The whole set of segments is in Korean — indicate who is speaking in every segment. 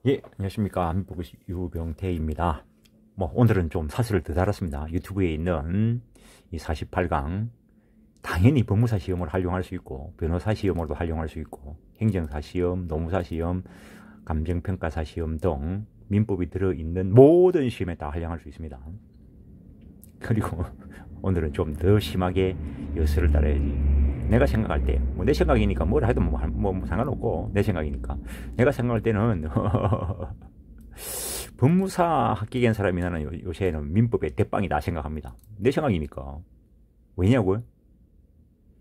Speaker 1: 예, 안녕하십니까. 민법 유병태입니다. 오늘은 좀 사실을 더 달았습니다. 유튜브에 있는 이 48강, 당연히 법무사 시험을 활용할 수 있고, 변호사 시험으로도 활용할 수 있고, 행정사 시험, 노무사 시험, 감정평가사 시험 등 민법이 들어있는 모든 시험에 다 활용할 수 있습니다. 그리고 오늘은 좀 더 심하게 여수를 따라야지. 내가 생각할 때, 내 생각이니까 뭘 해도 상관없고, 내 생각이니까. 내가 생각할 때는, 법무사 합격한 사람이 나는 요새는 민법의 대빵이다 생각합니다. 내 생각이니까. 왜냐고요?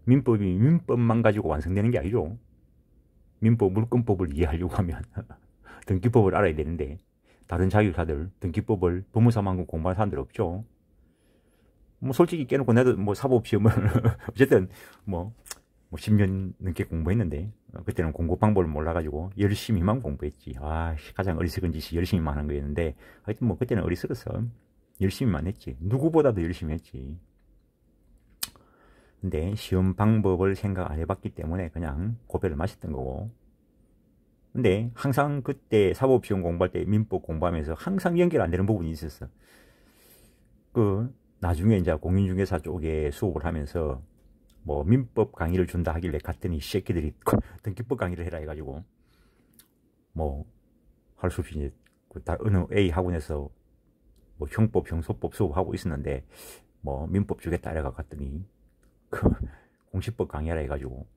Speaker 1: 민법이 민법만 가지고 완성되는 게 아니죠. 민법 물권법을 이해하려고 하면 등기법을 알아야 되는데, 다른 자격사들 등기법을 법무사만큼 공부하는 사람들 없죠. 솔직히 깨놓고 나도 사법시험을 어쨌든 뭐 10년 넘게 공부했는데, 그때는 공부 방법을 몰라가지고 열심히만 공부했지. 가장 어리석은 짓이 열심히만 하는 거였는데, 하여튼 그때는 어리석어서 열심히만 했지. 누구보다도 열심히 했지. 근데 시험 방법을 생각 안 해봤기 때문에 그냥 고배를 마셨던 거고. 근데 항상 그때 사법시험 공부할 때, 민법 공부하면서 항상 연결 안 되는 부분이 있었어. 나중에 이제 공인중개사 쪽에 수업을 하면서 민법 강의를 준다 하길래 갔더니 이 새끼들이 등기법 강의를 해라 해가지고 할 수 없이 이제 어느 A 학원에서 형법, 형소법 수업하고 있었는데 민법 주겠다 이래가 갔더니 공시법 강의하라 해가지고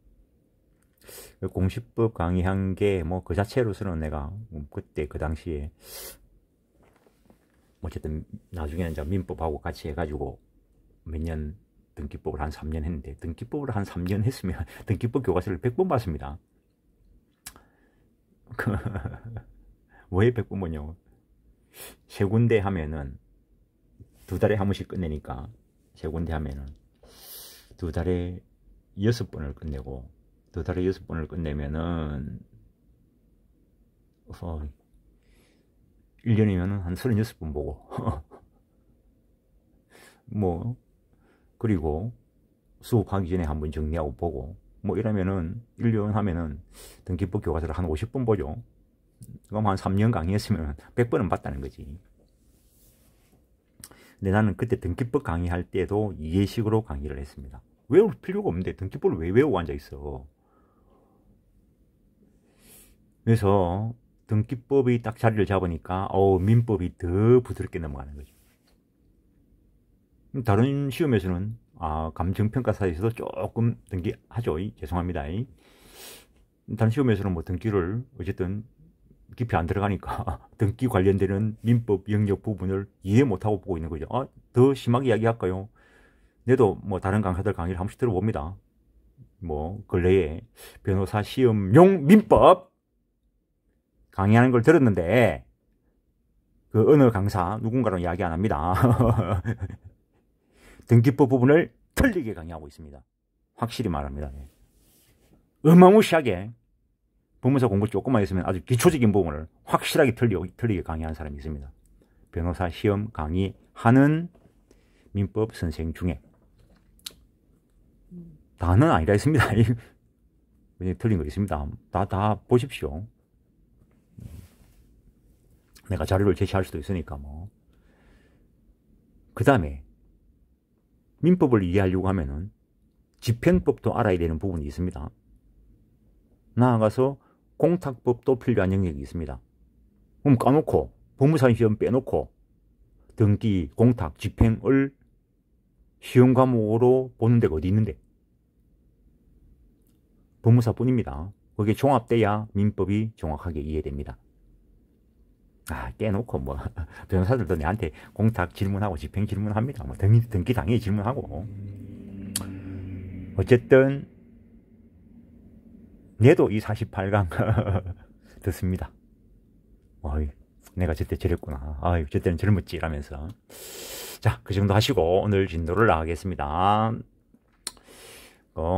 Speaker 1: 공시법 강의한 게 그 자체로서는 내가 그때 그 당시에 어쨌든 나중에는 이제 민법하고 같이 해가지고 몇 년 등기법을 한 3년 했는데, 등기법을 한 3년 했으면 등기법 교과서를 100번 봤습니다. 왜 100번 보냐고. 세 군데 하면은 두 달에 한 번씩 끝내니까, 세 군데 하면은 두 달에 6번을 끝내고, 두 달에 6번을 끝내면은 1년이면은 한 36번 보고 그리고 수업하기 전에 한번 정리하고 보고 이러면은 1년 하면은 등기법 교과서를 한 50번 보죠. 그럼 한 3년 강의했으면 100번은 봤다는 거지. 근데 나는 그때 등기법 강의할 때도 이해식으로 강의를 했습니다. 외울 필요가 없는데 등기법을 왜 외우고 앉아있어. 그래서 등기법이 딱 자리를 잡으니까 민법이 더 부드럽게 넘어가는 거죠. 다른 시험에서는 감정평가사에서도 조금 등기하죠. 죄송합니다. 다른 시험에서는 등기를 어쨌든 깊이 안 들어가니까 등기 관련되는 민법 영역 부분을 이해 못하고 보고 있는 거죠. 더 심하게 이야기할까요? 내도 다른 강사들 강의를 한 번씩 들어봅니다. 근래에 변호사 시험용 민법 강의하는 걸 들었는데, 그 어느 강사 누군가랑 이야기 안 합니다. 등기법 부분을 틀리게 강의하고 있습니다. 확실히 말합니다. 어마무시하게 법무사 공부 조금만 했으면 아주 기초적인 부분을 확실하게 틀리게 강의하는 사람이 있습니다. 변호사 시험 강의하는 민법 선생 중에. 다는 아니라 했습니다. 틀린 거 있습니다. 다 보십시오. 내가 자료를 제시할 수도 있으니까 그 다음에 민법을 이해하려고 하면은 집행법도 알아야 되는 부분이 있습니다. 나아가서 공탁법도 필요한 영역이 있습니다. 그럼 까놓고 법무사 시험 빼놓고 등기, 공탁, 집행을 시험 과목으로 보는 데가 어디 있는데? 법무사뿐입니다. 그게 종합돼야 민법이 정확하게 이해됩니다. 깨놓고 변호사들도 내한테 공탁 질문하고 집행 질문합니다. 등기 당연히 질문하고. 어쨌든 내도 이 48강 듣습니다. 내가 저때 저랬구나. 저때는 젊었지 라면서. 자, 그 정도 하시고 오늘 진도를 나가겠습니다.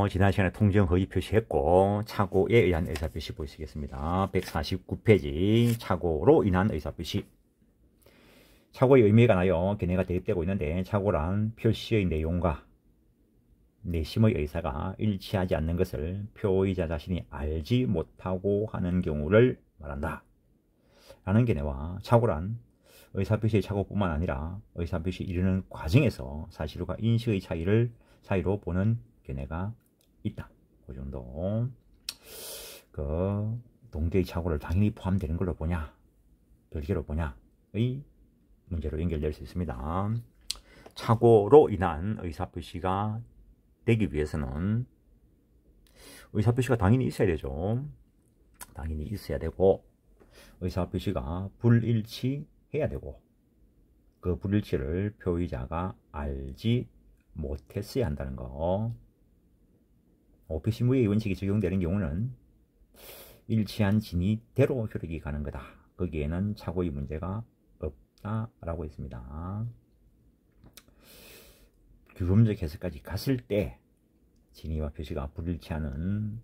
Speaker 1: 지난 시간에 통정 허위 표시했고 착오에 의한 의사표시 보시겠습니다. 149페이지 착오로 인한 의사표시. 착오의 의미가 나요. 견해가 대입되고 있는데, 착오란 표시의 내용과 내심의 의사가 일치하지 않는 것을 표의자 자신이 알지 못하고 하는 경우를 말한다. 라는 견해와 착오란 의사표시의 착오뿐만 아니라 의사표시에 이르는 과정에서 사실과 인식의 차이로 보는 견해가 있다. 그 정도. 그 동계의 착오를 당연히 포함되는 걸로 보냐, 별개로 보냐의 문제로 연결될 수 있습니다. 착오로 인한 의사표시가 되기 위해서는 의사표시가 당연히 있어야 되죠. 당연히 있어야 되고, 의사표시가 불일치해야 되고, 그 불일치를 표의자가 알지 못했어야 한다는 거. 표시무효의 원칙이 적용되는 경우는 일치한 진위대로 효력이 가는 거다. 거기에는 착오의 문제가 없다라고 했습니다. 규범적 해석까지 갔을 때 진위와 표시가 불일치하는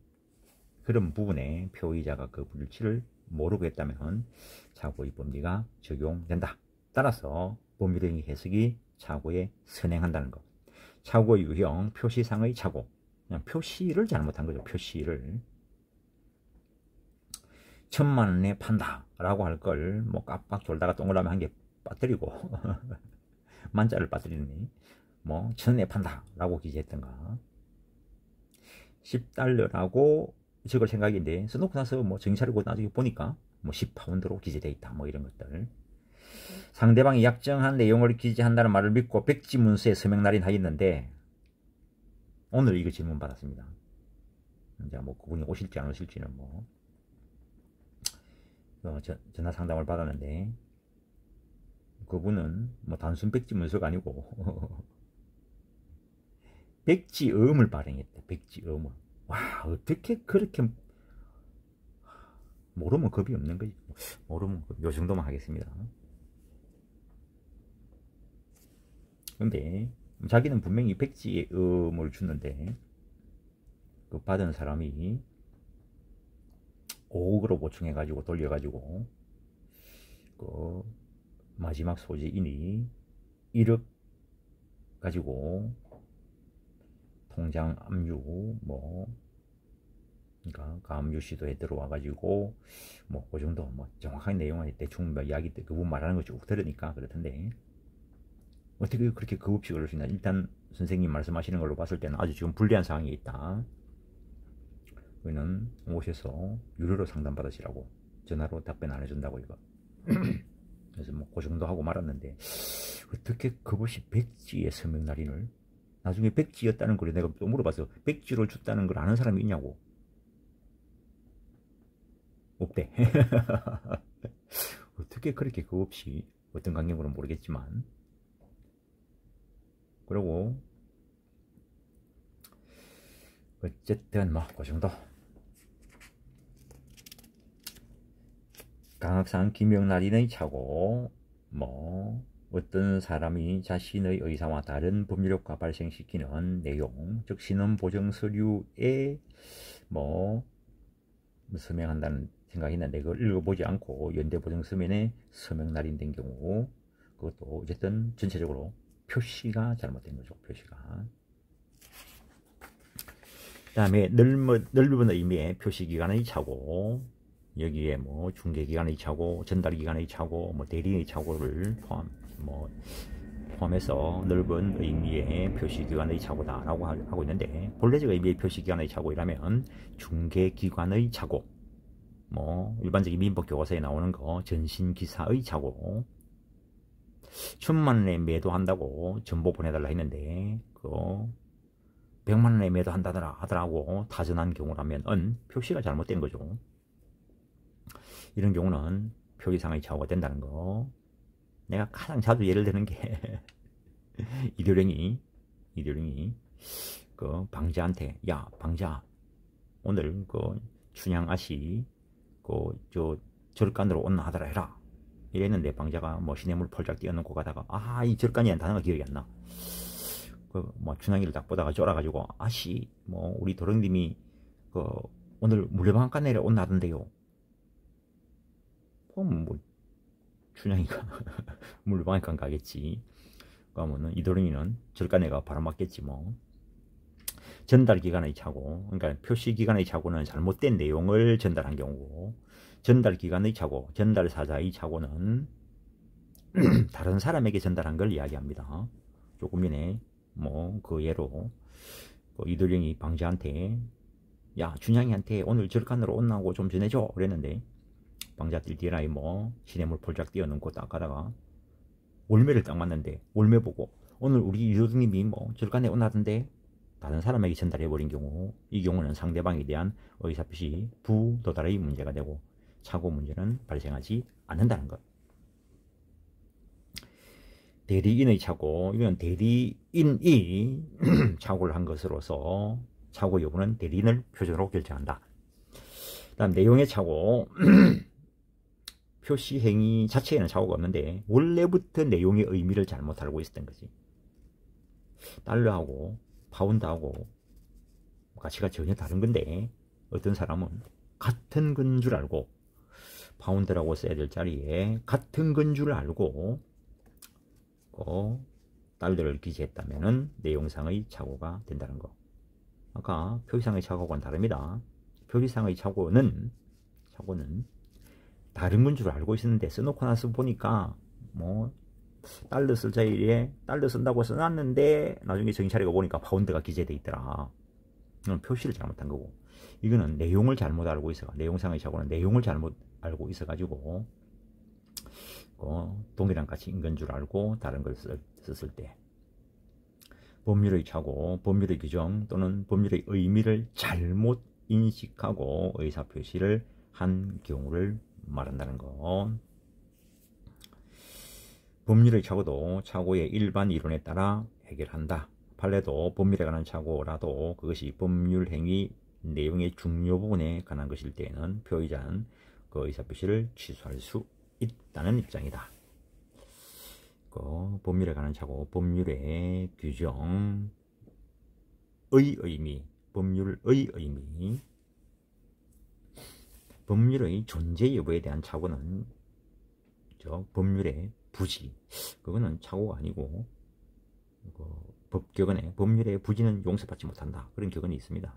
Speaker 1: 그런 부분에 표의자가 그 불일치를 모르고 했다면 착오의 법리가 적용된다. 따라서 법률의 해석이 착오에 선행한다는 것. 착오의 유형, 표시상의 착오. 그냥 표시를 잘못한 거죠. 표시를 1000만 원에 판다 라고 할 걸 뭐 깜빡 졸다가 동그라미 한 개 빠뜨리고 만자를 빠뜨리니 뭐 1000원에 판다 라고 기재했던가. 10달러라고 적을 생각인데 써놓고 나서 뭐 정찰하고 나중에 보니까 뭐 10파운드로 기재되어 있다, 뭐 이런 것들. 상대방이 약정한 내용을 기재한다는 말을 믿고 백지 문서에 서명 날인하였는데, 오늘 이거 질문 받았습니다. 이제 뭐 그분이 오실지 안 오실지는 뭐 전화 상담을 받았는데, 그분은 뭐 단순 백지 문서가 아니고 백지음을 발행했대. 백지음을. 와, 어떻게 그렇게 모르면 겁이 없는 거지. 모르면 요 정도만 하겠습니다. 근데 자기는 분명히 백지음을 줬는데 그 받은 사람이 5억으로 보충해 가지고 돌려 가지고 그 마지막 소지인이 1억 가지고 통장 압류 뭐 그러니까 가압류 시도에 들어와 가지고 뭐 그 정도 뭐 정확한 내용은 대충 뭐 이야기 때 그분 말하는 거 쭉 들으니까 그렇던데, 어떻게 그렇게 그 없이 그럴 수 있나. 일단 선생님 말씀하시는 걸로 봤을 때는 아주 지금 불리한 상황이 있다. 그는 오셔서 유료로 상담 받으시라고, 전화로 답변 안 해준다고 이거. 그래서 뭐 그 정도 하고 말았는데, 어떻게 그것이 백지의 서명 날인을, 나중에 백지였다는 걸 내가 또 물어봤어. 백지를 줬다는 걸 아는 사람이 있냐고. 없대. 어떻게 그렇게 그 없이, 어떤 관계인지는 모르겠지만. 그리고 어쨌든 뭐 그 정도. 강학상 김영날인의 착오, 뭐 어떤 사람이 자신의 의사와 다른 법률효과 발생시키는 내용, 즉 신원보증 서류에 뭐 서명한다는 생각이 있는데 그걸 읽어보지 않고 연대보증 서면에 서명 날인된 경우, 그것도 어쨌든 전체적으로 표시가 잘못된 거죠. 표시가. 그 다음에 넓은 의미의 표시기간의 착오, 여기에 뭐 중개기간의 착오, 전달기간의 착오, 뭐 대리의 착오를 포함해서 넓은 의미의 표시기간의 착오다라고 하고 있는데, 본래적 의미의 표시기간의 착오라면 중개기관의 착오, 뭐 일반적인 민법 교과서에 나오는 거 전신기사의 착오, 1000만 원에 매도한다고 정보 보내달라 했는데 그 100만 원에 매도한다 하더라고 타전한 경우라면 표시가 잘못된 거죠. 이런 경우는 표기상의 착오가 된다는 거. 내가 가장 자주 예를 드는 게 이도령이 그 방자한테, 야 방자, 오늘 그 춘향아씨 그 저 절간으로 온나 하더라 해라 이랬는데, 방자가 뭐 시냇물 펄짝 뛰어넘고 가다가 이 절간이라는 단어가 기억이 안 나. 그 뭐 춘향이를 딱 보다가 쫄아가지고, 아씨 뭐 우리 도령님이 그 오늘 물레방앗간 내려 온나 하던데요. 그럼 뭐 춘향이가 물레방앗간 가겠지. 그러면은 이도령이는 절간에가 바람맞겠지 뭐. 전달기간의 착오, 그러니까 표시기간의 착오는 잘못된 내용을 전달한 경우고, 전달기관의 착오, 전달사자의 착오는 다른 사람에게 전달한 걸 이야기합니다. 조금 전에 뭐 그 예로 이도령이 방자한테 야 준양이한테 오늘 절간으로 온나고 좀 전해줘 그랬는데 방자 뛸뛰라이 뭐 시냇물 폴짝 뛰어넘고 딱 가다가 올매를 딱 맞는데 올매 보고 오늘 우리 이도령님이 뭐 절간에 온나던데 다른 사람에게 전달해버린 경우, 이 경우는 상대방에 대한 의사표시 부도달의 문제가 되고 착오 문제는 발생하지 않는다는 것. 대리인의 착오, 이건 대리인이 착오를 한 것으로서 착오 여부는 대리인을 표준으로 결정한다. 다음 내용의 착오, 표시 행위 자체에는 착오가 없는데 원래부터 내용의 의미를 잘못 알고 있었던 거지. 달러하고 파운드하고 가치가 전혀 다른 건데 어떤 사람은 같은 건 줄 알고 파운드라고 써야 될 자리에 같은 건 줄 알고 달러를 기재했다면 내용상의 착오가 된다는 거. 아까 표시상의 착오와는 다릅니다. 표시상의 착오는 다른 건 줄 알고 있었는데 써놓고 나서 보니까 뭐 달러 쓸 자리에 달러 쓴다고 써놨는데 나중에 정신 차리고 보니까 파운드가 기재돼 있더라. 이건 표시를 잘못한 거고, 이거는 내용을 잘못 알고 있어가, 내용상의 착오는 내용을 잘못 알고 있어가지고 동일한 가치인 건 줄 알고 다른 걸 썼을 때. 법률의 착오, 법률의 규정 또는 법률의 의미를 잘못 인식하고 의사표시를 한 경우를 말한다는 것. 법률의 착오도 착오의 일반 이론에 따라 해결한다. 판례도 법률에 관한 착오라도 그것이 법률 행위 내용의 중요 부분에 관한 것일 때에는 표의자는 그 의사표시를 취소할 수 있다는 입장이다. 법률에 관한 착오, 법률의 규정의 의미, 법률의 의미, 법률의 존재 여부에 대한 착오는 법률의 부지, 그거는 착오가 아니고 법격언에 법률의 부지는 용서받지 못한다, 그런 격언이 있습니다.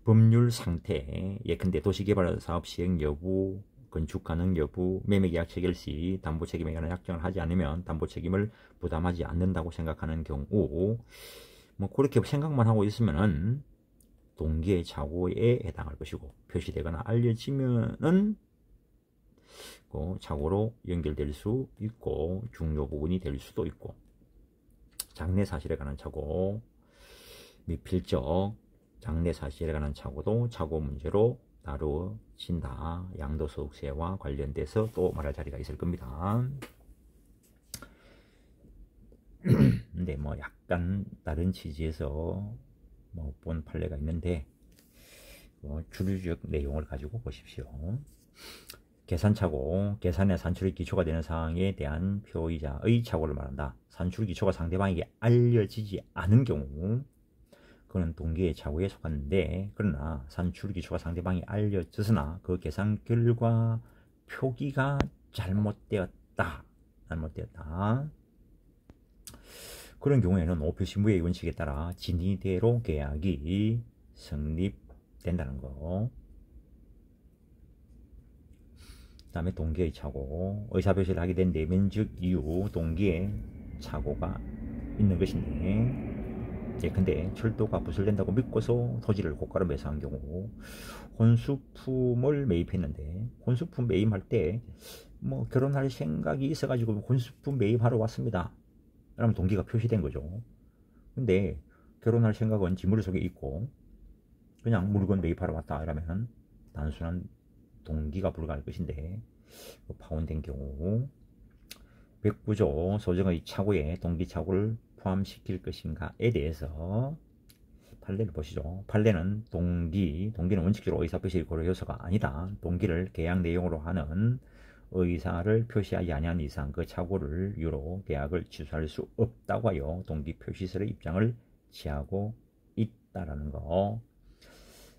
Speaker 1: 법률 상태, 예컨대 도시개발 사업 시행 여부, 건축 가능 여부, 매매계약 체결 시 담보 책임에 관한 약정을 하지 않으면 담보 책임을 부담하지 않는다고 생각하는 경우, 뭐 그렇게 생각만 하고 있으면은 동기의 착오에 해당할 것이고, 표시되거나 알려지면은 착오로 연결될 수 있고 중요 부분이 될 수도 있고, 장래 사실에 관한 착오, 미필적 장래 사실에 관한 착오도 착오 문제로 다루어진다. 양도소득세와 관련돼서 또 말할 자리가 있을 겁니다. 근데 뭐 약간 다른 취지에서 본 판례가 있는데 주류적 내용을 가지고 보십시오. 계산착오, 계산의 산출의 기초가 되는 사항에 대한 표의자의 착오를 말한다. 산출 기초가 상대방에게 알려지지 않은 경우 그는 동기의 착오에 속하는데, 그러나 산출 기초가 상대방이 알려졌으나 그 계산 결과 표기가 잘못되었다. 그런 경우에는 오표신부의 원칙에 따라 진위대로 계약이 성립된다는 거. 그 다음에 동기의 착오, 의사표시를 하게 된 내면적 이유, 동기의 착오가 있는 것인데, 예컨대 철도가 부설된다고 믿고서 토지를 고가로 매수한 경우, 혼수품을 매입했는데 혼수품 매입할 때 뭐 결혼할 생각이 있어가지고 혼수품 매입하러 왔습니다, 그러면 동기가 표시된 거죠. 근데 결혼할 생각은 지물 속에 있고 그냥 물건 매입하러 왔다 이러면 단순한 동기가 불가할 것인데, 파혼된 경우 백부조 소정의 착오에 동기 착오를 포함시킬 것인가에 대해서 판례를 보시죠. 판례는 동기는 원칙적으로 의사표시 고려 요소가 아니다. 동기를 계약 내용으로 하는 의사를 표시하지 아니한 이상 그 착오를 이유로 계약을 취소할 수 없다고 하여 동기 표시설의 입장을 취하고 있다라는 거.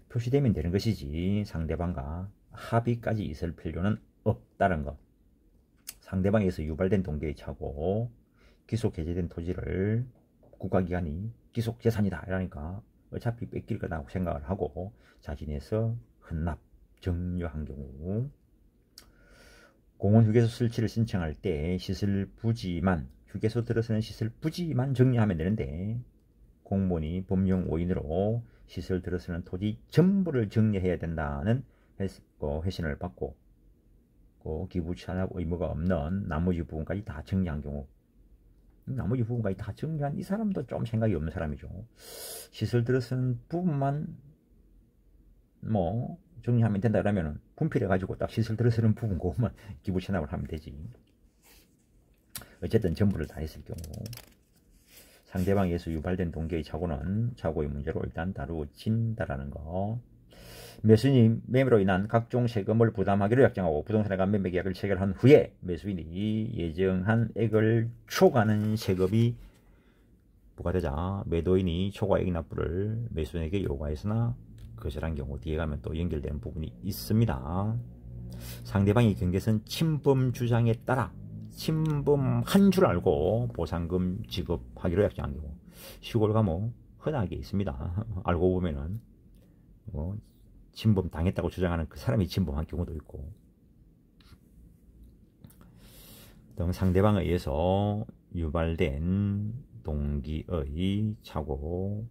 Speaker 1: 표시되면 되는 것이지 상대방과 합의까지 있을 필요는 없다는 것. 상대방에서 유발된 동기의 착오, 기속 해제된 토지를 국가기관이 기속재산이다 이러니까 어차피 뺏길 거라고 생각을 하고 자진해서 헌납, 정려한 경우, 공원 휴게소 설치를 신청할 때 시설 부지만, 휴게소 들어서는 시설 부지만 정리하면 되는데 공무원이 법령 오인으로 시설 들어서는 토지 전부를 정리해야 된다는 회신을 받고 기부 취납 의무가 없는 나머지 부분까지 다 정리한 경우, 나머지 부분까지 다 정리한 이 사람도 좀 생각이 없는 사람이죠. 시설 들어서는 부분만 뭐 정리하면 된다 그러면은 분필해 가지고 딱 시설 들어서는 부분 그것만 기부 취납을 하면 되지. 어쨌든 전부를 다 했을 경우, 상대방에서 유발된 동기의 착오는 착오의 문제로 일단 다루어진다라는 거. 매수인이 매매로 인한 각종 세금을 부담하기로 약정하고 부동산에 관한 매매 계약을 체결한 후에 매수인이 예정한 액을 초과하는 세금이 부과되자 매도인이 초과액 납부를 매수인에게 요구하였으나 거절한 경우, 뒤에 가면 또 연결되는 부분이 있습니다. 상대방이 경계선 침범 주장에 따라 침범한 줄 알고 보상금 지급하기로 약정한 경우, 시골가 뭐 흔하게 있습니다. 알고 보면은 뭐 침범 당했다고 주장하는 그 사람이 침범한 경우도 있고, 등 상대방에 의해서 유발된 동기의 착오,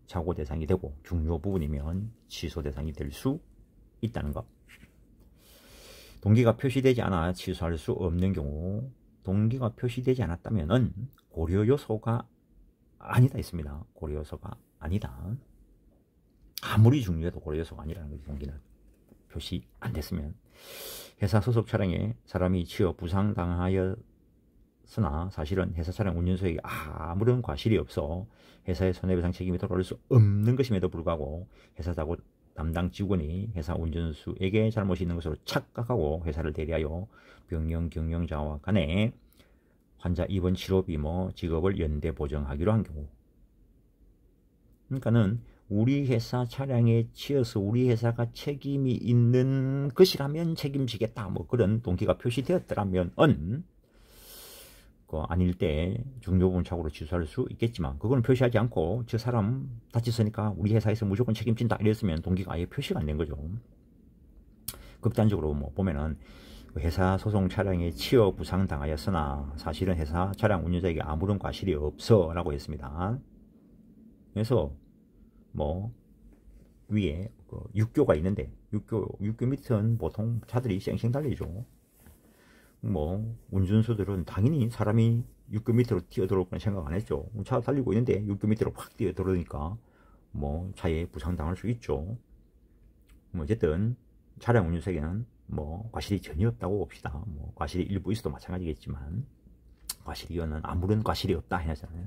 Speaker 1: 착오 대상이 되고 중요 부분이면 취소 대상이 될 수 있다는 것. 동기가 표시되지 않아 취소할 수 없는 경우, 동기가 표시되지 않았다면은 고려 요소가 아니다 했습니다. 고려 요소가 아니다. 아무리 중요해도 고려 요소가 아니라는 거지. 동기는 표시 안 됐으면. 회사 소속 차량에 사람이 치여 부상당하였으나 사실은 회사 차량 운전소에게 아무런 과실이 없어 회사의 손해배상 책임이 돌아올 수 없는 것임에도 불구하고 회사 사고 담당 직원이 회사 운전수에게 잘못이 있는 것으로 착각하고 회사를 대리하여 병영 경영자와 간에 환자 입원 치료비 지급을 연대 보정하기로 한 경우, 그러니까는 우리 회사 차량에 치여서 우리 회사가 책임이 있는 것이라면 책임지겠다, 그런 동기가 표시되었더라면 아닐 때 중요부분 착오로 취소할 수 있겠지만, 그거는 표시하지 않고 저 사람 다쳤으니까 우리 회사에서 무조건 책임진다 이랬으면 동기가 아예 표시가 안 된 거죠. 극단적으로 보면은 회사 소송 차량에 치여 부상당하였으나 사실은 회사 차량 운전자에게 아무런 과실이 없어 라고 했습니다. 그래서 위에 육교가 있는데 육교 밑은 보통 차들이 쌩쌩 달리죠. 운전수들은 당연히 사람이 육교 밑으로 뛰어들어올 건 생각 안 했죠. 차 달리고 있는데 육교 밑으로 확 뛰어들어오니까 차에 부상당할 수 있죠. 어쨌든 차량 운전수에게는 과실이 전혀 없다고 봅시다. 과실이 일부 있어도 마찬가지겠지만 과실이어는 아무런 과실이 없다 해놨잖아요.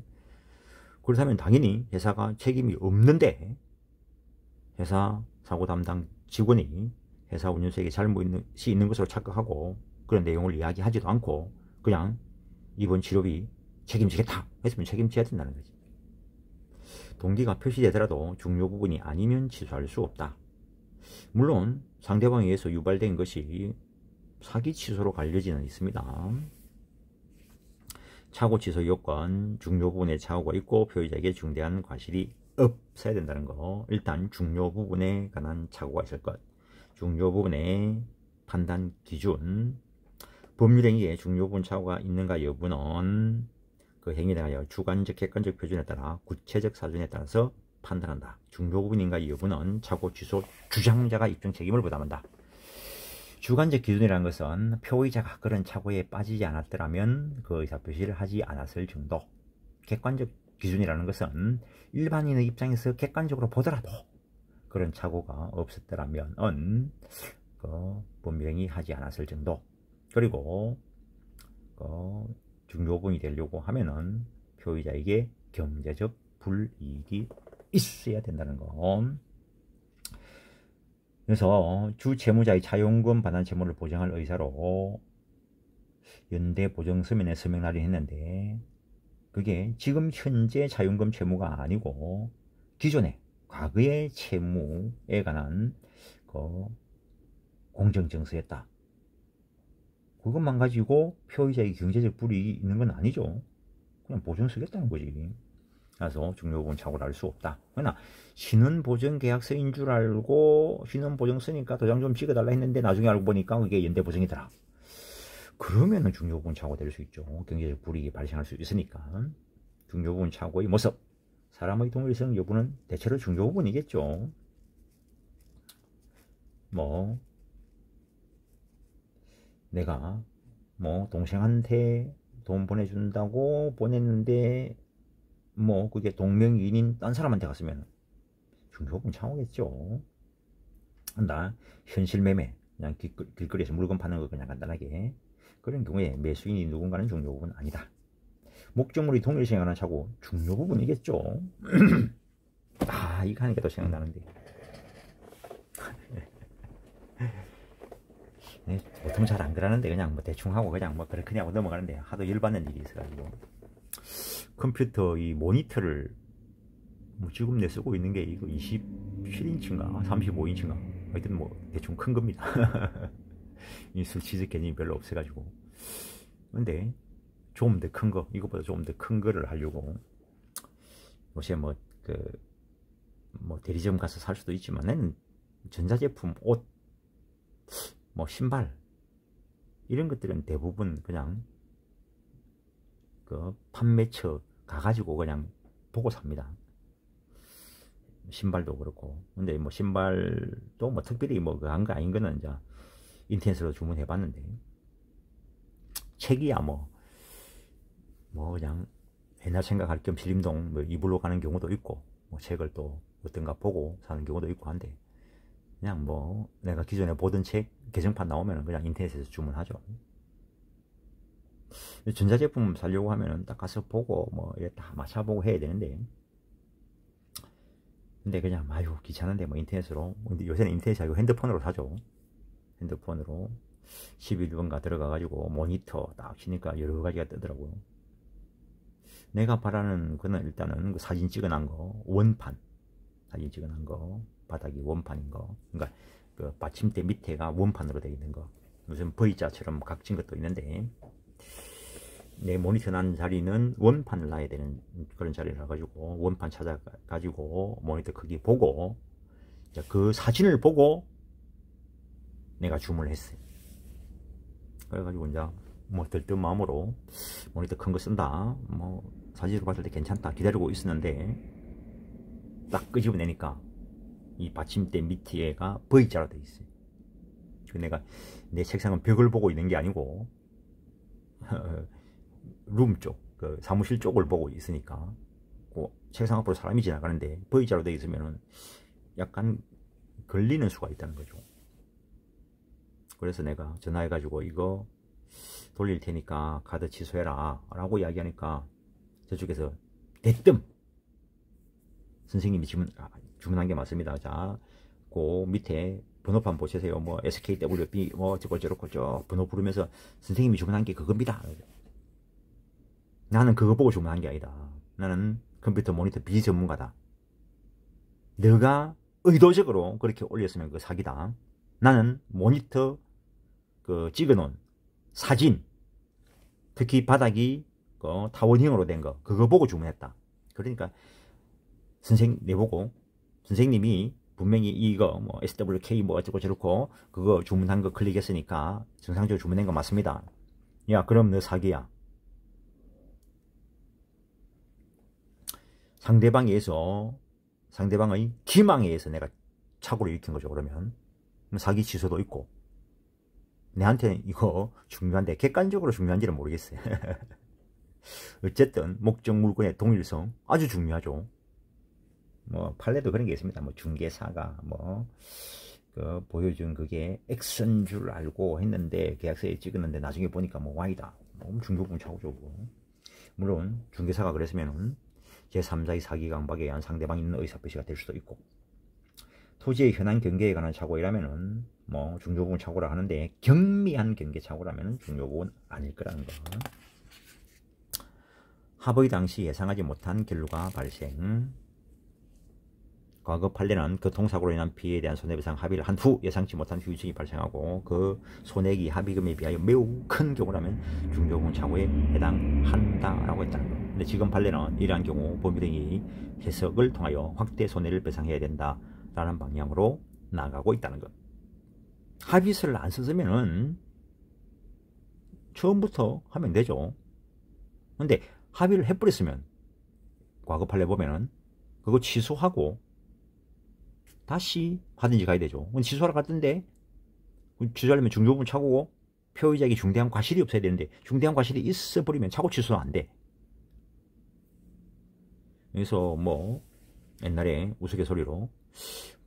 Speaker 1: 그렇다면 당연히 회사가 책임이 없는데 회사 사고 담당 직원이 회사 운전수에게 잘못이 있는 것으로 착각하고 그런 내용을 이야기하지도 않고 그냥 입원 치료비 책임지겠다 했으면 책임져야 된다는 거지. 동기가 표시되더라도 중요 부분이 아니면 취소할 수 없다. 물론 상대방에 의해서 유발된 것이 사기 취소로 갈 여지는 있습니다. 착오 취소 요건, 중요 부분에 착오가 있고 표의자에게 중대한 과실이 없어야 된다는 거. 일단 중요 부분에 관한 착오가 있을 것, 중요 부분의 판단 기준, 법률행위에 중요 부분 착오가 있는가 여부는 그 행위에 대하여 주관적 객관적 표준에 따라 구체적 사정에 따라서 판단한다. 중요 부분인가 여부는 착오 취소 주장자가 입증 책임을 부담한다. 주관적 기준이라는 것은 표의자가 그런 착오에 빠지지 않았더라면 그 의사표시를 하지 않았을 정도. 객관적 기준이라는 것은 일반인의 입장에서 객관적으로 보더라도 그런 착오가 없었더라면 법률행위 하지 않았을 정도. 그리고 중요 부분이 되려고 하면은 표의자에게 경제적 불이익이 있어야 된다는 거. 그래서 주 채무자의 차용금 반환 채무를 보장할 의사로 연대 보정 서면에 서명 날인했는데 그게 지금 현재 차용금 채무가 아니고 기존의 과거의 채무에 관한 공정증서였다. 그것만 가지고 표의자의 경제적 불이익이 있는 건 아니죠. 그냥 보증 쓰겠다는 거지. 그래서 중요부분 착오를 할 수 없다. 그러나 신원보증계약서인 줄 알고 신원보증 쓰니까 도장 좀 찍어달라 했는데 나중에 알고 보니까 그게 연대보증이더라. 그러면은 중요부분 착오 될 수 있죠. 경제적 불이익이 발생할 수 있으니까. 중요부분 착오의 모습. 사람의 동일성 여부는 대체로 중요부분이겠죠. 뭐 내가 뭐 동생한테 돈 보내준다고 보냈는데 뭐 그게 동명이인인 딴 사람한테 갔으면 중요부분 착오겠죠. 한다. 현실 매매, 그냥 길거리에서 물건 파는 거 그냥 간단하게. 그런 경우에 매수인이 누군가는 중요부분 아니다. 목적물이 동일성에 관한 착오 중요부분이겠죠. 아, 이거 하니까 또 생각나는데. 보통 잘 안 그러는데 그냥 뭐 대충 하고 그냥 뭐 그렇게 하고 넘어가는데 하도 열받는 일이 있어가지고 컴퓨터 이 모니터를 뭐 지금 내 쓰고 있는 게 이거 27인치인가 35인치인가 하여튼 뭐 대충 큰 겁니다. 이 수치적 개념이 별로 없어가지고. 근데 좀 더 큰 거, 이거보다 좀 더 큰 거를 하려고 요새 뭐 대리점 가서 살 수도 있지만 나는 전자제품, 옷, 뭐 신발 이런 것들은 대부분 그냥 그 판매처 가가지고 그냥 보고 삽니다. 신발도 그렇고. 근데 뭐 신발도 뭐 특별히 뭐 그한 거 아닌 거는 이제 인터넷으로 주문해 봤는데 책이야 뭐 그냥 옛날 생각할 겸 신림동 뭐 이불로 가는 경우도 있고 뭐 책을 또 어떤가 보고 사는 경우도 있고 한데 그냥 뭐 내가 기존에 보던 책 개정판 나오면 그냥 인터넷에서 주문하죠. 전자제품 사려고 하면은 딱 가서 보고 뭐 다 맞춰보고 해야 되는데 근데 그냥 아유 귀찮은데 뭐 인터넷으로. 근데 요새는 인터넷이 아니고 핸드폰으로 사죠. 핸드폰으로 11번가 들어가 가지고 모니터 딱 치니까 여러 가지가 뜨더라고요. 내가 바라는 거는 일단은 그 사진 찍어놓은 거 원판, 사진 찍어놓은 거 바닥이 원판인 거, 그러니까 그 받침대 밑에가 원판으로 되어 있는 거. 무슨 V자처럼 각진 것도 있는데 내 모니터 난 자리는 원판을 놔야 되는 그런 자리라 가지고 원판 찾아 가지고 모니터 크기 보고 그 사진을 보고 내가 주문을 했어요. 그래가지고 이제 뭐 들뜬 마음으로 모니터 큰 거 쓴다, 뭐 사진으로 봤을 때 괜찮다 기다리고 있었는데 딱 끄집어내니까 이 받침대 밑에가 V자로 되어 있어요. 내가 내 책상은 벽을 보고 있는 게 아니고 룸 쪽, 그 사무실 쪽을 보고 있으니까 그 책상 앞으로 사람이 지나가는데 V자로 되어 있으면은 약간 걸리는 수가 있다는 거죠. 그래서 내가 전화해가지고 이거 돌릴 테니까 카드 취소해라 라고 이야기하니까 저쪽에서 대뜸 선생님이 주문한 게 맞습니다. 자, 그 밑에 번호판 보세요. 뭐 SKWB 뭐 저거 저 번호 부르면서 선생님이 주문한 게 그겁니다. 나는 그거 보고 주문한 게 아니다. 나는 컴퓨터 모니터 비전문가다. 너가 의도적으로 그렇게 올렸으면 그 사기다. 나는 모니터 그 찍어놓은 사진, 특히 바닥이 그 타원형으로 된 거 그거 보고 주문했다. 그러니까 내보고 선생님이 분명히 이거 뭐 SWK 뭐 어쩌고 저렇고 그거 주문한 거 클릭했으니까 정상적으로 주문한 거 맞습니다. 야, 그럼 너 사기야. 상대방의 기망에 의해서 내가 착오를 일으킨 거죠. 그러면 사기 취소도 있고 내한테는 이거 중요한데 객관적으로 중요한지는 모르겠어요. 어쨌든 목적 물건의 동일성 아주 중요하죠. 뭐 판례도 그런 게 있습니다. 뭐 중개사가 뭐 그 보여준 그게 X인 줄 알고 했는데 계약서에 찍었는데 나중에 보니까 뭐 Y다. 너무 중요부분 착오죠. 물론 중개사가 그랬으면은 제3자의 사기 강박에 의한 상대방이 있는 의사표시가 될 수도 있고, 토지의 현황 경계에 관한 착오이라면은 뭐 중요부분 착오라 하는데 경미한 경계 착오라면은 중요부분 아닐 거라는 거. 합의 당시 예상하지 못한 결과 발생. 과거 판례는 교통사고로 인한 피해에 대한 손해배상 합의를 한 후 예상치 못한 후유증이 발생하고 그 손해액이 합의금에 비하여 매우 큰 경우라면 중요부분 착오에 해당한다라고 했다는 거. 근데 지금 판례는 이러한 경우 법원 등이 해석을 통하여 확대 손해를 배상해야 된다라는 방향으로 나가고 있다는 것. 합의서를 안 썼으면은 처음부터 하면 되죠. 근데 합의를 해버렸으면 과거 판례 보면은 그거 취소하고 다시 하든지 가야 되죠. 취소하러 갔던데 취소하려면 중조부분 착오고 표의자에게 중대한 과실이 없어야 되는데 중대한 과실이 있어버리면 착오 취소는 안 돼. 그래서 뭐 옛날에 우스갯소리로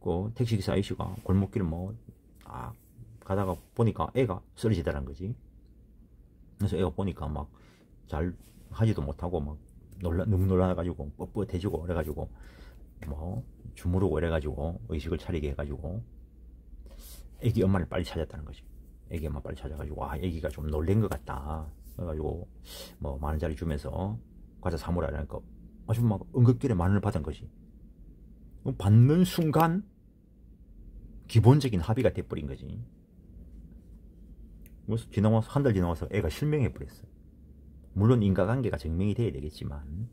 Speaker 1: 그 택시기사 아저씨가 골목길을 가다가 보니까 애가 쓰러지더라는 거지. 그래서 애가 보니까 막 잘 하지도 못하고 막 너무 놀라가지고 뻣뻣해지고 그래가지고 뭐 주무르고 이래가지고 의식을 차리게 해가지고 애기 엄마를 빨리 찾았다는 거지. 애기 엄마 빨리 찾아가지고 애기가 좀 놀란 것 같다. 그래가지고 뭐 만원짜리 주면서 과자 사물라 이러니까 아주 막 응급길에 만원을 받은 거지. 받는 순간 기본적인 합의가 돼버린 거지. 그래서 지나와서 한 달 지나와서 애가 실명해 버렸어. 물론 인과관계가 증명이 돼야 되겠지만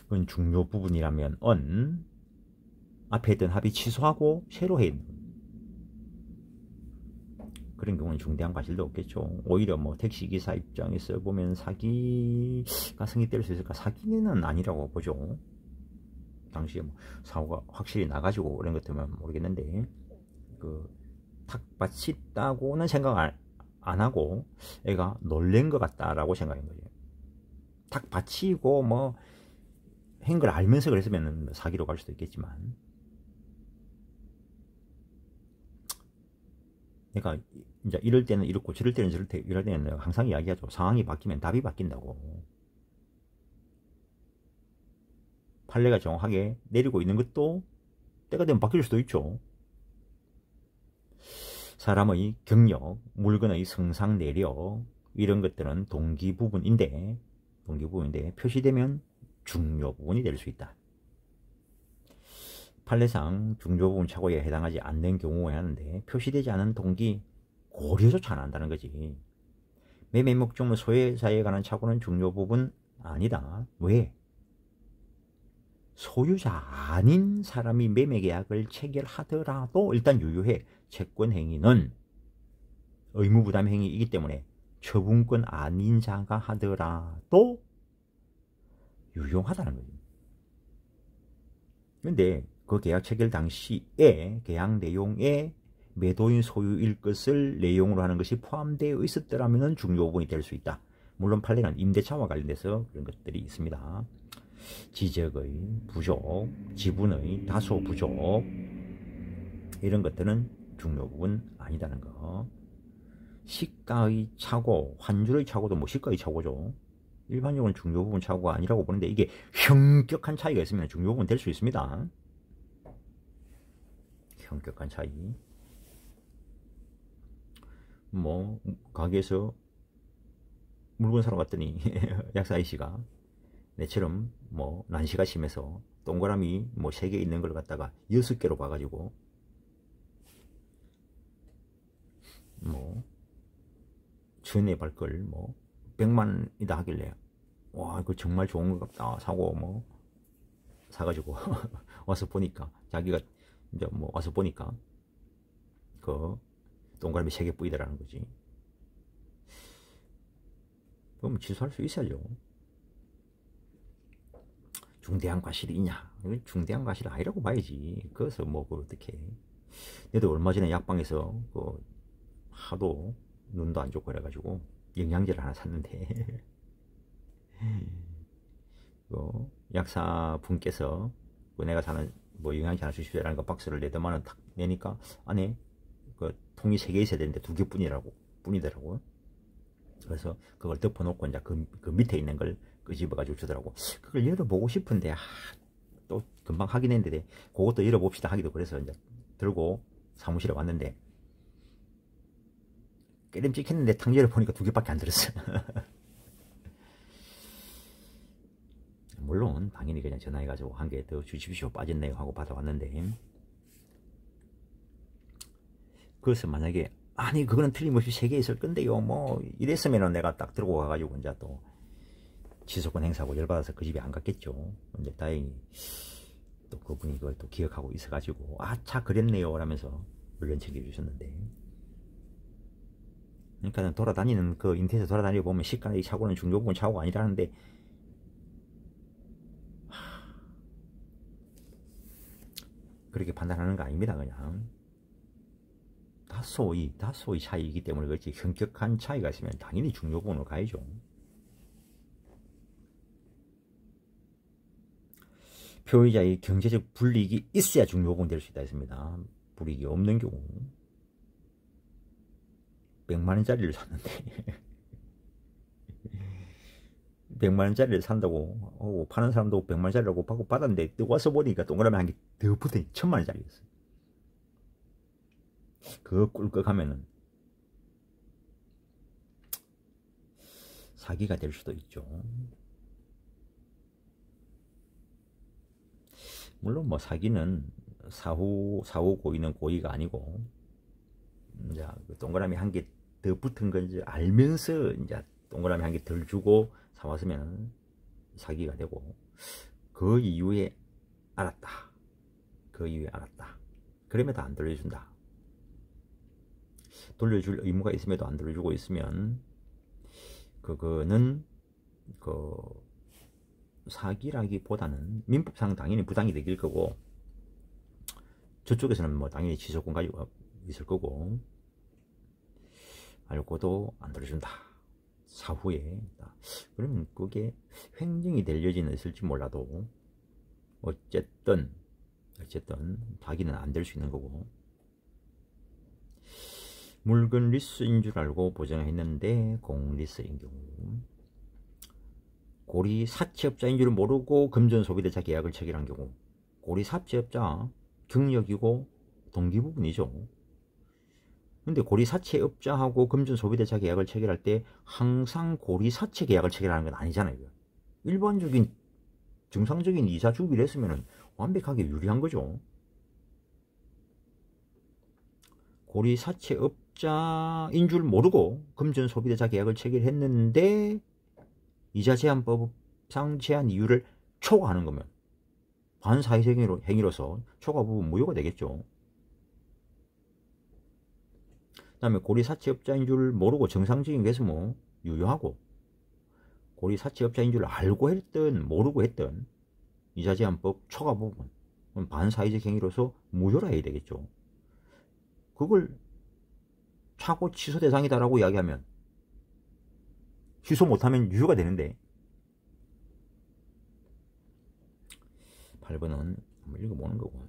Speaker 1: 그건 중요 부분이라면 앞에 했던 합의 취소하고 새로 해 있는 그런 경우는 중대한 과실도 없겠죠. 오히려 뭐 택시기사 입장에서 보면 사기가 성립될 수 있을까? 사기는 아니라고 보죠. 당시에 뭐 사고가 확실히 나가지고 그런 것 때문에 모르겠는데 그 탁받치 있다고는 생각 안 하고 애가 놀란 것 같다라고 생각한 거예요. 탁 받치고 뭐 한 걸 알면서 그랬으면 사기로 갈 수도 있겠지만 그러니까 이제 이럴 때는 이렇고 저럴 때는 저렇게 이럴 때는 항상 이야기하죠. 상황이 바뀌면 답이 바뀐다고. 판례가 정확하게 내리고 있는 것도 때가 되면 바뀔 수도 있죠. 사람의 경력, 물건의 성상 내력 이런 것들은 동기 부분인데 표시되면 중요 부분이 될 수 있다. 판례상 중요 부분 착오에 해당하지 않는 경우에 하는데 표시되지 않은 동기 고려조차 안 한다는 거지. 매매 목적물 소유자에 관한 착오는 중요 부분 아니다. 왜? 소유자 아닌 사람이 매매계약을 체결하더라도 일단 유효해. 채권행위는 의무부담 행위이기 때문에 처분권 아닌 자가 하더라도 유효하다는 거죠. 그런데 그 계약 체결 당시에 계약 내용에 매도인 소유일 것을 내용으로 하는 것이 포함되어 있었더라면 중요 부분이 될 수 있다. 물론 판례는 임대차와 관련돼서 그런 것들이 있습니다. 지적의 부족, 지분의 다소 부족 이런 것들은 중요 부분 아니다는 거. 시가의 착오, 환율의 착오도 뭐 시가의 착오죠. 일반적으로는 중요 부분 착오가 아니라고 보는데 이게 현격한 차이가 있으면 중요 부분 될 수 있습니다. 현격한 차이. 뭐 가게에서 물건 사러 갔더니 약사 아저씨가 내처럼 뭐 난시가 심해서 동그라미 뭐 3개 있는 걸 갖다가 6개로 봐가지고 뭐 전에 발걸 뭐 100만이다 하길래 와 이거 정말 좋은 것 같다 사고 뭐 사가지고 와서 보니까 자기가 이제 뭐 와서 보니까 그 동그라미 3개 뿌이더라는 거지. 그럼 취소할 수 있어야죠. 중대한 과실이 있냐? 중대한 과실이 아니라고 봐야지. 그래서 뭐 어떻게? 내도 얼마 전에 약방에서 그 하도 눈도 안 좋고 그래가지고 영양제를 하나 샀는데 그 약사 분께서 내가 사는 뭐 영양제 하나 주십시오라는 거 박스를 4만원 탁 내니까 안에 그 통이 3개 있어야 되는데 2개 뿐이더라고. 그래서 그걸 덮어놓고 이제 그 밑에 있는 걸 끄집어가지고 주더라고. 그걸 열어보고 싶은데 또 금방 하긴 했는데 그것도 열어봅시다 하기도 그래서 이제 들고 사무실에 왔는데 깨름찍했는데 탕 열어보니까 2개밖에 안 들었어. 물론 당연히 그냥 전화해가지고 1개 더 주십시오 빠졌네요 하고 받아왔는데 그래서 만약에 아니 그거는 틀림없이 3개 있을 건데요 뭐 이랬으면은 내가 딱 들고 가가지고 이제 또 취소권 행사하고 열받아서 그 집에 안 갔겠죠. 근데 다행히 또 그분이 그걸 또 기억하고 있어가지고 차 그랬네요 라면서 물론 챙겨주셨는데, 그러니까 돌아다니는 그 인터넷에 돌아다니고 보면 시가의 차고는 중요부분 차고가 아니라는데, 그렇게 판단하는 거 아닙니다. 그냥 다소의 차이이기 때문에 그렇지, 현격한 차이가 있으면 당연히 중요부분으로 가야죠. 표의자의 경제적 불이익이 있어야 중요부분 될 수 있다 했습니다. 불이익이 없는 경우 100만원짜리를 샀는데 100만원짜리를 산다고 파는 사람도 100만원짜리라고 받고 받았는데 와서 보니까 동그라미 한 개 더 붙어있는 1000만원짜리였어요. 그거 꿀꺽하면은 사기가 될 수도 있죠. 물론 뭐 사기는 사후 고의는 고의가 아니고, 이제 동그라미 한 개 더 붙은 건지 알면서 이제 동그라미 한 개 덜 주고 사왔으면 사기가 되고, 그 이후에 알았다. 그럼에도 안 돌려준다. 돌려줄 의무가 있음에도 안 돌려주고 있으면 그거는 그 사기라기보다는 민법상 당연히 부당이 되길 거고, 저쪽에서는 뭐 당연히 취소권 가지고 있을 거고, 알고도 안 돌려준다. 사후에. 그러면 그게 횡령이 될 여지는 있을지 몰라도 어쨌든 사기는 안 될 수 있는 거고, 물건 리스인 줄 알고 보증했는데 공리스인 경우, 고리 사채업자인 줄 모르고 금전 소비대차 계약을 체결한 경우, 고리 사채업자 경력이고 동기 부분이죠. 근데 고리 사채업자하고 금전 소비대차 계약을 체결할 때 항상 고리 사채 계약을 체결하는 건 아니잖아요. 일반적인 정상적인 이자 주기를 했으면 완벽하게 유리한 거죠. 고리 사채업자인 줄 모르고 금전 소비대차 계약을 체결했는데 이자 제한법상 제한 이유를 초과하는 거면 반사회적 행위로서 초과 부분 무효가 되겠죠. 그 다음에 고리 사채업자인 줄 모르고 정상적인 게 있으면 유효하고, 고리 사채업자인 줄 알고 했든 모르고 했든 이자 제한법 초과 부분 반사회적 행위로서 무효라 해야 되겠죠. 그걸 차고 취소 대상이다라고 이야기하면 취소 못하면 유효가 되는데, 8번은 한번 읽어보는 거고,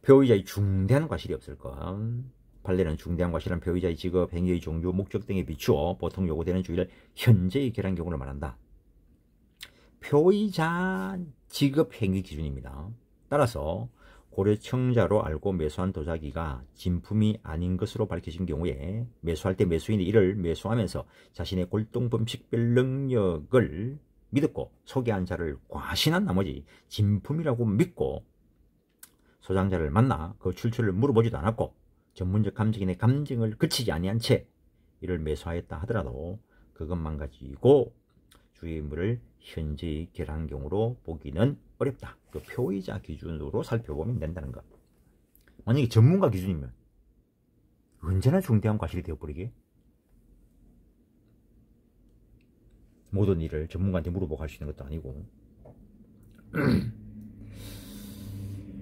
Speaker 1: 표의자의 중대한 과실이 없을까. 판례는 중대한 과실은 표의자의 직업, 행위의 종류, 목적 등에 비추어 보통 요구되는 주의를 현재의 결한 경우를 말한다. 표의자 직업 행위 기준입니다. 따라서 고려청자로 알고 매수한 도자기가 진품이 아닌 것으로 밝혀진 경우에 매수할 때 매수인이 이를 매수하면서 자신의 골동품 식별 능력을 믿었고 소개한 자를 과신한 나머지 진품이라고 믿고 소장자를 만나 그 출처를 물어보지도 않았고 전문적 감정인의 감정을 그치지 아니한 채 이를 매수하였다 하더라도 그것만 가지고 주의물을 현재의 결한 경우로 보기는 어렵다. 그 표의자 기준으로 살펴보면 된다는 것. 만약에 전문가 기준이면 언제나 중대한 과실이 되어버리게, 모든 일을 전문가한테 물어보고 할 수 있는 것도 아니고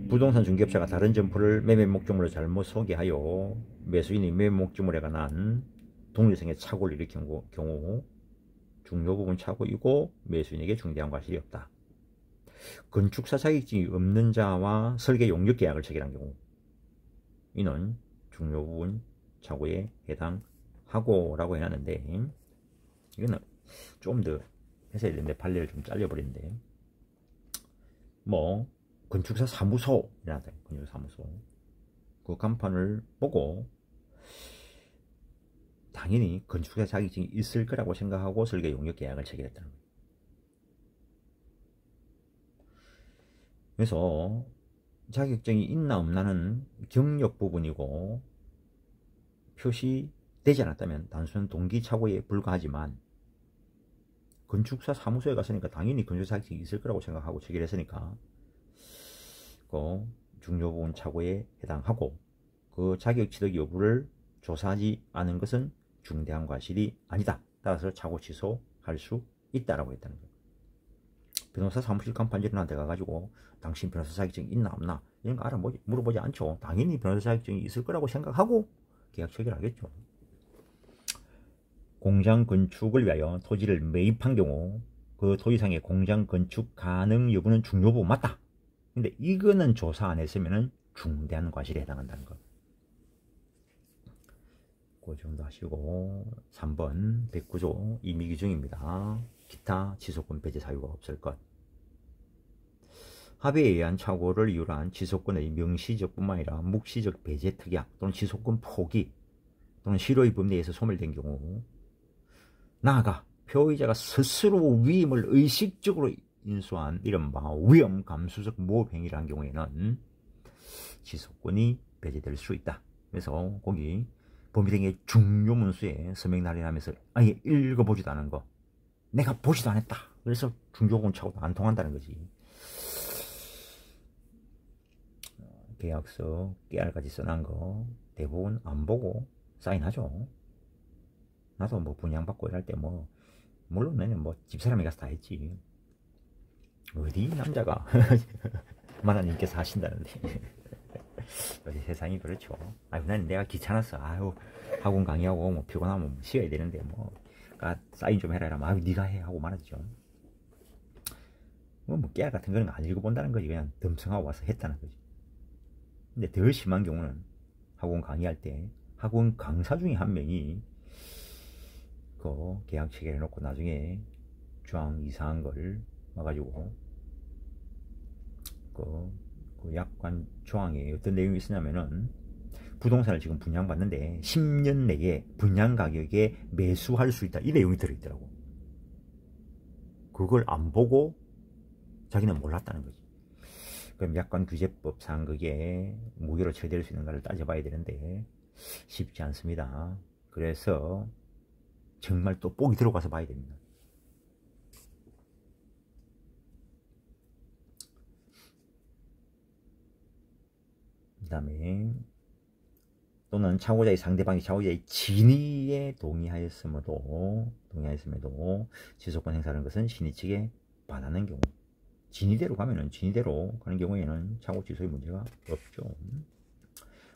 Speaker 1: 부동산 중개업자가 다른 점포를 매매 목적물로 잘못 소개하여 매수인이 매매 목적물에 관한 독립성의 착오를 일으킨 경우 중요 부분 착오이고 매수인에게 중대한 과실이 없다. 건축사 자격증이 없는 자와 설계 용역 계약을 체결한 경우 이는 중요 부분 착오에 해당하고 라고 해놨는데, 이거는 좀 더 했어야 되는데 판례를 좀 잘려버렸는데, 뭐 건축사 사무소라다, 건축사 사무소 그 간판을 보고 당연히 건축사 자격증이 있을 거라고 생각하고 설계 용역 계약을 체결했다는 거예요. 그래서 자격증이 있나 없나는 경력 부분이고 표시되지 않았다면 단순한 동기 착오에 불과하지만 건축사 사무소에 갔으니까 당연히 건축사 자격증이 있을 거라고 생각하고 체결했으니까 그 중요 부분 착오에 해당하고 그 자격 취득 여부를 조사하지 않은 것은 중대한 과실이 아니다. 따라서 착오 취소할 수 있다라고 했다는 거예요. 변호사 사무실 간판질을 한테 가가지고 당신 변호사 자격증 있나 없나 이런 거 물어보지 않죠. 당연히 변호사 자격증이 있을 거라고 생각하고 계약 체결하겠죠. 공장 건축을 위하여 토지를 매입한 경우 그 토지상의 공장 건축 가능 여부는 중요부 맞다. 근데 이거는 조사 안 했으면 중대한 과실에 해당한다는 거. 그 정도 하시고 3번 109조 임의규정입니다. 기타 지속권 배제 사유가 없을 것. 합의에 의한 착오를 이유로 한 지속권의 명시적 뿐만 아니라 묵시적 배제 특약 또는 지속권 포기 또는 실효의 법리에서 소멸된 경우 나아가 표의자가 스스로 위임을 의식적으로 인수한 이른바 위험 감수적 모욕행위를 한 경우에는 지속권이 배제될 수 있다. 그래서 거기 범위 등의 중요 문수에 서명 날인하면서 아예 읽어보지도 않은 거 내가 보지도 않았다. 그래서 중조권 착오도 안 통한다는 거지. 계약서 깨알까지 써놓은 거 대부분 안 보고 사인하죠. 나도 뭐 분양받고 이럴 때 뭐 물론 나는 뭐 집사람이 가서 다 했지. 어디 남자가 만화님께서 하신다는데 요새 세상이 그렇죠. 아유 난 내가 귀찮았어. 아유 학원 강의하고 뭐 피곤하면 쉬어야 되는데 뭐 사인 좀 해라 이러면 아유 네가 해 하고 말았죠. 뭐 깨알 같은 거는 안 읽어본다는 거지. 그냥 덤성하고 와서 했다는 거지. 근데 더 심한 경우는 학원 강의할 때 학원 강사 중에 한 명이 그 계약 체결해 놓고 나중에 조항 이상한 걸 와가지고 그 약관 조항에 어떤 내용이 있었냐면은 부동산을 지금 분양받는데 10년 내에 분양 가격에 매수할 수 있다 이 내용이 들어있더라고. 그걸 안 보고 자기는 몰랐다는 거지. 그럼 약관 규제법상 그게 무효로 처리될 수 있는가를 따져봐야 되는데 쉽지 않습니다. 그래서 정말 또 뽁이 들어가서 봐야 됩니다. 그 다음에 또는 착오자의 상대방이 착오자의 진위에 동의하였음에도 지속권 행사하는 것은 신의 측에 반하는 경우 진위대로 가면은 진위대로 가는 경우에는 착오 취소의 문제가 없죠.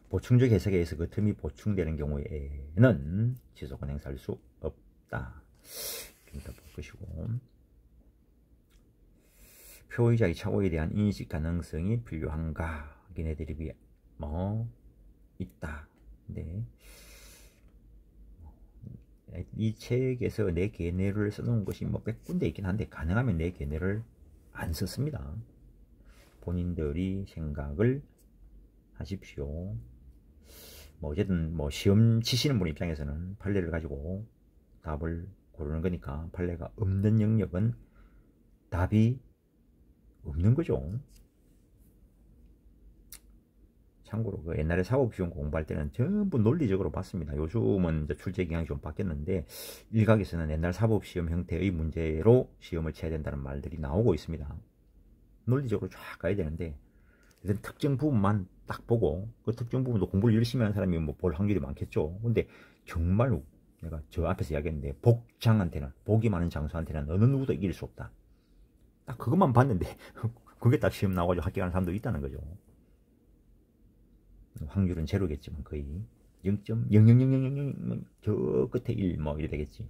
Speaker 1: 보충적 해석에 의해서 그 틈이 보충되는 경우에는 지속권 행사할 수 없다. 좀 더 볼 것이고 표의자의 착오에 대한 인식 가능성이 필요한가 확인해 드리기 뭐 있다. 네. 이 책에서 내 견해를 써놓은 것이 뭐 100군데 있긴 한데 가능하면 내 견해를 안 썼습니다. 본인들이 생각을 하십시오. 뭐 어쨌든 뭐 시험 치시는 분 입장에서는 판례를 가지고 답을 고르는 거니까 판례가 없는 영역은 답이 없는 거죠. 참고로 그 옛날에 사법시험 공부할 때는 전부 논리적으로 봤습니다. 요즘은 이제 출제 경향이 좀 바뀌었는데 일각에서는 옛날 사법시험 형태의 문제로 시험을 쳐야 된다는 말들이 나오고 있습니다. 논리적으로 쫙 가야 되는데 일단 특정 부분만 딱 보고 그 특정 부분도 공부를 열심히 하는 사람이 뭐 볼 확률이 많겠죠. 근데 정말로 내가 저 앞에서 이야기했는데 복장한테는 복이 많은 장수한테는 어느 누구도 이길 수 없다. 딱 그것만 봤는데 그게 딱 시험 나와가지고 합격하는 사람도 있다는 거죠. 확률은 제로겠지만 거의 0.00000 저 끝에 1 뭐 이래 되겠지.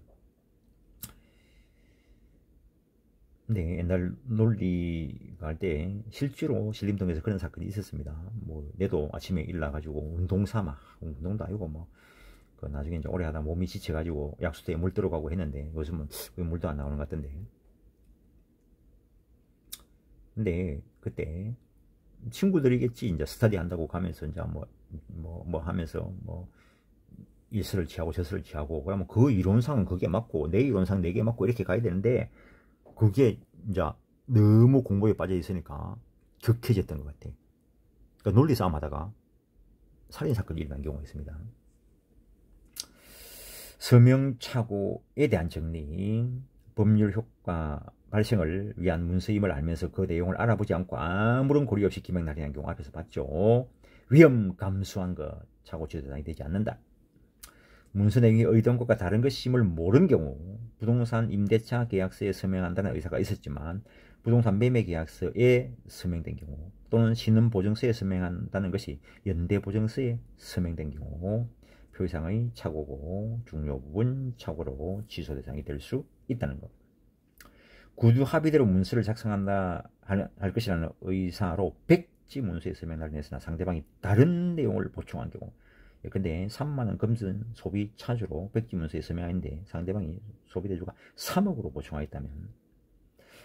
Speaker 1: 근데 옛날 논리가 할 때 실제로 신림동에서 그런 사건이 있었습니다. 뭐 내도 아침에 일나가지고 운동삼아 운동도 아니고 뭐 그 나중에 이제 오래 하다 몸이 지쳐가지고 약수터에 물 들어가고 했는데 요즘은 물도 안 나오는 것 같던데. 근데 그때 친구들이겠지. 이제 스터디 한다고 가면서 이제 뭐 하면서 뭐 일설을 취하고 저설을 취하고 그러면 그 이론상은 그게 맞고 내 이론상 내게 맞고 이렇게 가야 되는데 그게 이제 너무 공부에 빠져 있으니까 격해졌던 것 같아. 그러니까 논리 싸움 하다가 살인사건이 일어난 경우가 있습니다. 서명착오에 대한 정리. 법률 효과 발생을 위한 문서임을 알면서 그 내용을 알아보지 않고 아무런 고려 없이 기명 날인한 경우 앞에서 봤죠. 위험 감수한 것 착오 취소 대상이 되지 않는다. 문서 내용이 의도한 것과 다른 것임을 모른 경우 부동산 임대차 계약서에 서명한다는 의사가 있었지만 부동산 매매 계약서에 서명된 경우 또는 신원보증서에 서명한다는 것이 연대보증서에 서명된 경우 표의사항의 착오고 중요 부분 착오로 취소 대상이 될 수 있다는 것. 구두 합의대로 문서를 작성한다 할 것이라는 의사로 백지 문서에 서명을 했으나 상대방이 다른 내용을 보충한 경우, 근데 3만원 금전 소비 차주로 백지 문서에 서명했는데 상대방이 소비대주가 3억으로 보충하였다면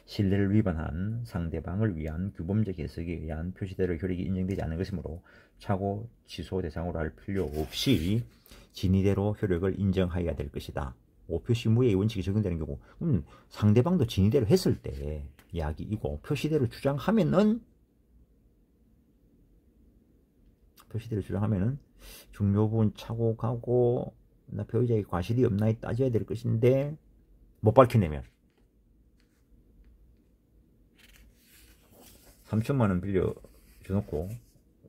Speaker 1: 신뢰를 위반한 상대방을 위한 규범적 해석에 의한 표시대로 효력이 인정되지 않는 것이므로 착오 취소 대상으로 할 필요 없이 진위대로 효력을 인정하여야 될 것이다. 5표시 무효의 원칙이 적용되는 경우, 상대방도 진위대로 했을 때 이야기이고 표시대로 주장하면은 중요 부분 착오 가고 나 피의자의 과실이 없나에 따져야 될 것인데 못 밝혀내면 3천만원 빌려줘놓고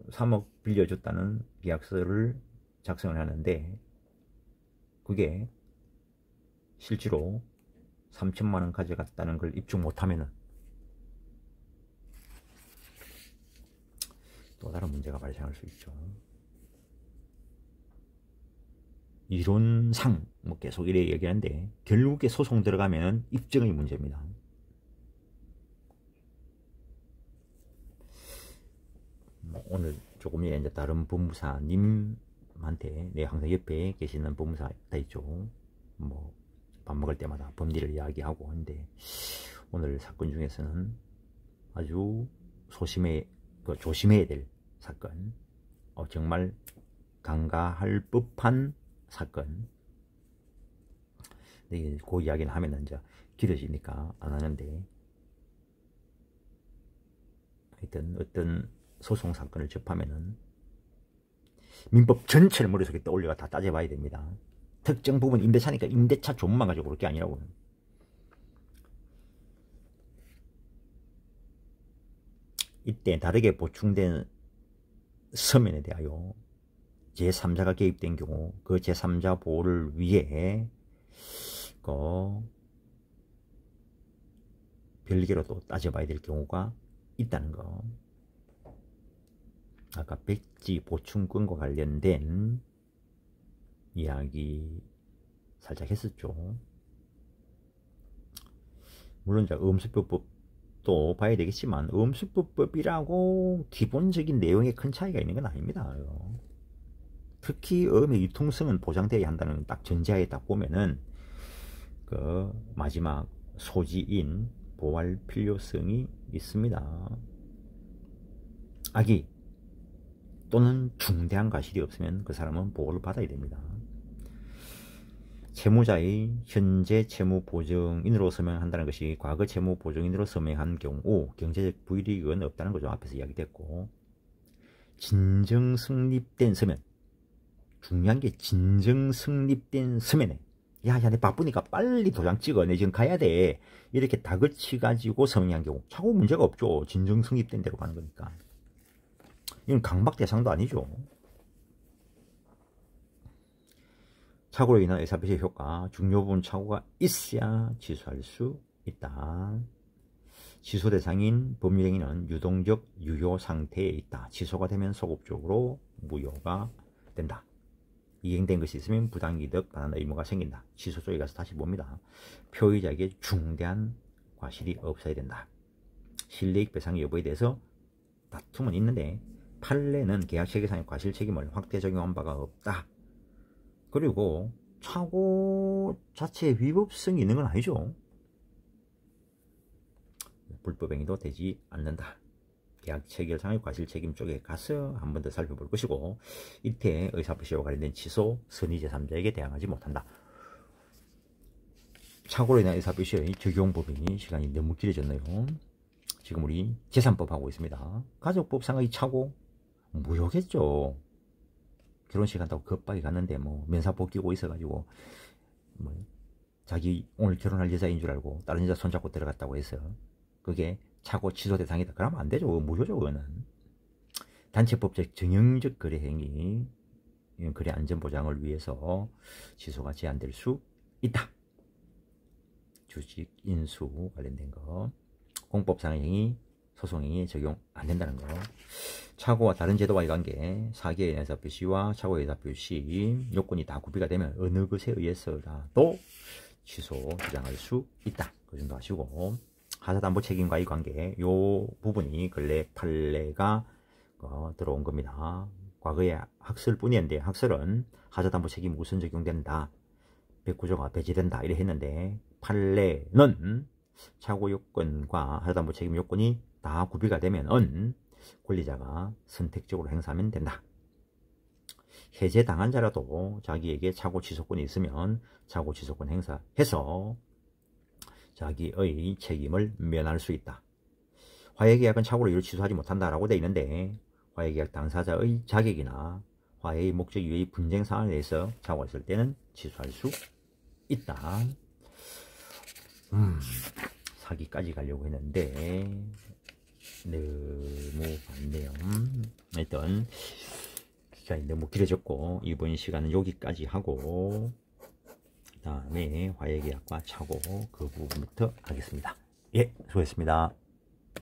Speaker 1: 3억 빌려줬다는 계약서를 작성을 하는데 그게 실제로 3천만원 가져갔다는 걸 입증 못하면은 또 다른 문제가 발생할 수 있죠. 이론상 뭐 계속 이래 얘기하는데 결국에 소송 들어가면 입증의 문제입니다. 오늘 조금 전에 이제 다른 법무사님한테 항상 옆에 계시는 법무사 다 있죠. 뭐 밥 먹을 때마다 법리를 이야기하고 하는데 오늘 사건 중에서는 아주 조심해야 될 사건, 정말 간과할 법한 사건. 그 이야기는 하면 이제 길어지니까 안 하는데 하여튼 어떤 소송 사건을 접하면은 민법 전체를 머릿속에 떠올려 다 따져봐야 됩니다. 특정 부분 임대차니까 임대차 조문만 가지고 그럴 게 아니라고. 이때 다르게 보충된 서면에 대하여 제3자가 개입된 경우 그 제3자 보호를 위해 별개로 또 따져봐야 될 경우가 있다는 거. 아까 백지 보충권과 관련된 이야기 살짝 했었죠. 물론 이제 음수법도 봐야 되겠지만 음수법이라고 기본적인 내용에 큰 차이가 있는 건 아닙니다. 특히 음의 유통성은 보장되어야 한다는 딱 전제하에 딱 보면은 그 마지막 소지인 보호할 필요성이 있습니다. 악의 또는 중대한 과실이 없으면 그 사람은 보호를 받아야 됩니다. 채무자의 현재 채무보증인으로 서명한다는 것이 과거 채무보증인으로 서명한 경우 경제적 불이익은 없다는 거죠. 앞에서 이야기됐고, 진정 성립된 서면, 중요한 게 진정 성립된 서면에 야, 내 바쁘니까 빨리 도장 찍어, 내 지금 가야 돼, 이렇게 다그치 가지고 서명한 경우 차고 문제가 없죠. 진정 성립된 대로 가는 거니까. 이건 강박 대상도 아니죠. 착오로 인한 의사표시의 효과, 중요 부분 착오가 있어야 취소할 수 있다. 취소 대상인 법률행위는 유동적 유효 상태에 있다. 취소가 되면 소급적으로 무효가 된다. 이행된 것이 있으면 부당이득 반환 의무가 생긴다. 취소 쪽에 가서 다시 봅니다. 표의자에게 중대한 과실이 없어야 된다. 실리익 배상 여부에 대해서 다툼은 있는데 판례는 계약체계상의 과실 책임을 확대 적용한 바가 없다. 그리고 착오 자체에 위법성이 있는 건 아니죠. 불법행위도 되지 않는다. 계약 체결상의 과실 책임 쪽에 가서 한 번 더 살펴볼 것이고, 이때 의사표시와 관련된 취소, 선의 제3자에게 대항하지 못한다. 착오로 인한 의사표시의 적용 범위 시간이 너무 길어졌네요. 지금 우리 재산법 하고 있습니다. 가족법상의 착오 무효겠죠. 결혼식 한다고 급하게 갔는데 뭐 면사 벗기고 있어가지고 뭐 자기 오늘 결혼할 여자인 줄 알고 다른 여자 손잡고 들어갔다고 해서 그게 차고 취소 대상이다. 그러면 안 되죠. 무효죠. 그거는. 단체법적 정형적 거래 행위, 거래 안전 보장을 위해서 취소가 제한될 수 있다. 주식 인수 관련된 거, 공법상 행위, 소송 행위 적용 안 된다는 거. 차고와 다른 제도와의 관계, 사기의 의사표 시와 차고의 의사표 시 요건이 다 구비가 되면 어느 것에 의해서라도 취소 주장할 수 있다. 그 정도 하시고, 하사담보 책임과의 관계, 요 부분이 근래 판례가 들어온 겁니다. 과거에 학설뿐이었는데 학설은 하사담보 책임 우선 적용된다, 109조가 배제된다 이래 했는데 판례는 차고 요건과 하사담보 책임 요건이 다 구비가 되면 권리자가 선택적으로 행사하면 된다. 해제당한 자라도 자기에게 차고 취소권이 있으면 차고 취소권 행사해서 자기의 책임을 면할 수 있다. 화해계약은 차고로 이를 취소하지 못한다라고 되어 있는데 화해계약 당사자의 자격이나 화해의 목적 이외의 분쟁 상황에 대해서 차고했을 때는 취소할 수 있다. 사기까지 가려고 했는데 너무 많네요. 하여튼 시간이 너무 길어졌고 이번 시간은 여기까지 하고 다음에 화해계약과 차고 그 부분부터 하겠습니다. 예, 수고했습니다.